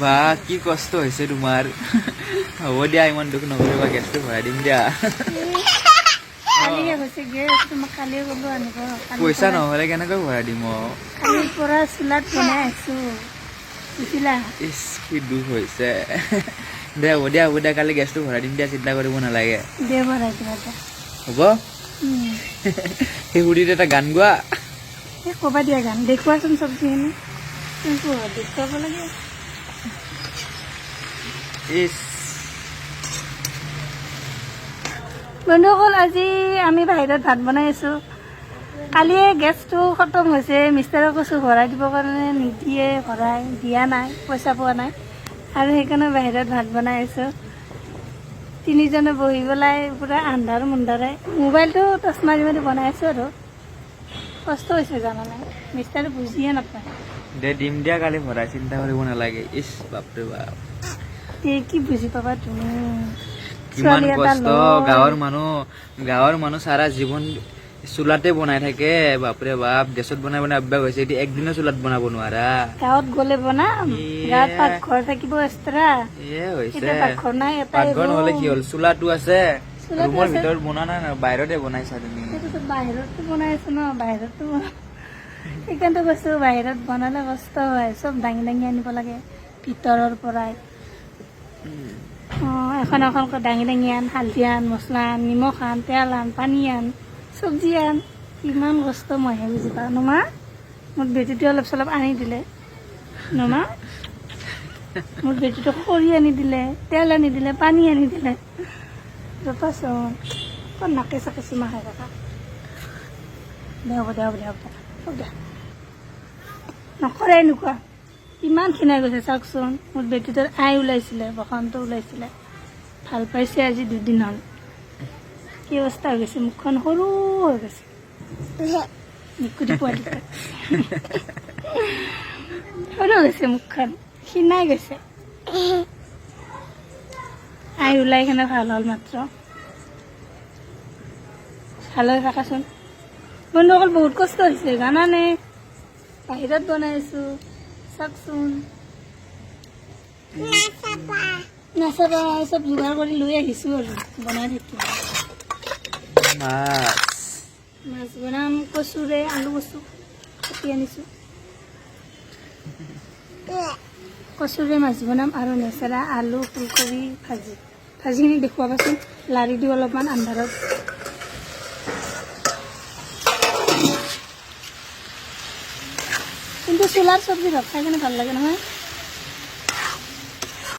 বা কি কষ্ট হৈছে তোমাৰ হ'ব দিয়া ইমান দুখ নকৰিবা গেছটো ভৰাই দিম দিয়া কালিয়ে হৈছে গেছ তোমাক কালিয়ে গ'লো আনিব পইচা নহ'লে কেনেকৈ ভৰাই দিম কালিৰ পৰা চুলাত বনাই আছো বুজিলা ইছ কি দুখ হৈছে দে হ'ব দিয়া কালি গেছটো ভৰাই দিম দিয়া চিন্তা কৰিব নালাগে দে ভৰাই দিবা দে হ'ব সেই সুধিত এটা গান গোৱা এই ক'বা দিয়া গান দেখুৱাচোন চব্জিখিনি দেখুৱাব লাগে ইছ বন্ধুসকল আজি আমি বাহিৰত ভাত বনাই আছোঁ কালিয়ে গেছটো খতম হৈছে মিষ্টাৰক কৈছোঁ ভৰাই দিবৰ কাৰণে নিদিয়ে ভৰাই দিয়া নাই পইচা পোৱা নাই আৰু সেইকাৰণে বাহিৰত ভাত বনাই আছোঁ তিনিজনে বহি পেলাই পূৰা আন্ধাৰ মুন্ধাৰে মোবাইলটো টচ মাৰি মাৰি বনাই আছোঁ আৰু কষ্ট হৈছে জানানে মিষ্টাৰে বুজিয়ে নাপায় দে দিম দিয়া কালি ভৰাই চিন্তা কৰিব নালাগে ইছ বাপৰে বাপ কি বুজি পাবা তুমি কিমান কষ্ট গাঁৱৰ মানুহ সাৰা জীৱন চুলাতে বনাই থাকে বাপৰে বাপ গেছত বনাই অভ্যাস হৈছে এতিয়া একদিনো চুলাত বনাব নোৱাৰা গাঁৱত গ'লে বনাম গাঁৱত পাকঘৰ থাকিব এক্সট্ৰা হৈছে পাকঘৰ নাই এটাই পাকঘৰ নহ'লে কি হ'ল চুলাটো আছে ৰুমৰ ভিতৰত বনোৱা নাই বাহিৰতে বনাইছা তুমি বাহিৰতো বনাই আছো ন বাহিৰতো সেইকাৰণে কৈছো বাহিৰত বনালে কষ্ট হয় চব দাঙি দাঙি আনিব লাগে ভিতৰৰ পৰাই এখন এখনকৈ দাঙি দাঙি আন হালধি আন মছলা আন নিমখ আন তেল আন পানী আন চব্জি আন কিমান কষ্ট মইহে বুজি পাওঁ নমা মোৰ বেটিটো অলপ চলপ আনি দিলে নমা মোৰ বেটিটো খৰি আনি দিলে তেল আনি দিলে পানী আনি দিলে ৰপাচোন ক'ত নাকে চাকে চুমা খাই থাকা দে হ'ব দে নকৰে এনেকুৱা ইমান খিনাই গৈছে চাওকচোন মোৰ বেটিটোৰ আই ওলাইছিলে বসন্ত ওলাইছিলে ভাল পাইছে আজি 2 দিন হ'ল কি অৱস্থা হৈ গৈছে মুখখন সৰু হৈ গৈছে নিকুটি পোৱালি সৰু গৈছে মুখখন খিনাই গৈছে আই ওলাই কিনে ভাল হ'ল মাত্ৰ ভাল হৈ থাকাচোন বন্ধুসকল বহুত কষ্ট হৈছে জানানে বাহিৰত বনাই আছোঁ চাওকচোন নাচাবা চব যোগাৰ কৰি লৈ আহিছোঁ আৰু বনাই থাকিম মাছ বনাম কচুৰে আলু কচু কাটি আনিছোঁ কচুৰে মাছ বনাম আৰু নেচেৰা আলু ফুলকবি ভাজিখিনি দেখুৱাবাচোন লাৰি দিওঁ অলপমান আন্ধাৰত কিন্তু চুলাৰ চব্জি ভাত খাই কিনে ভাল লাগে নহয়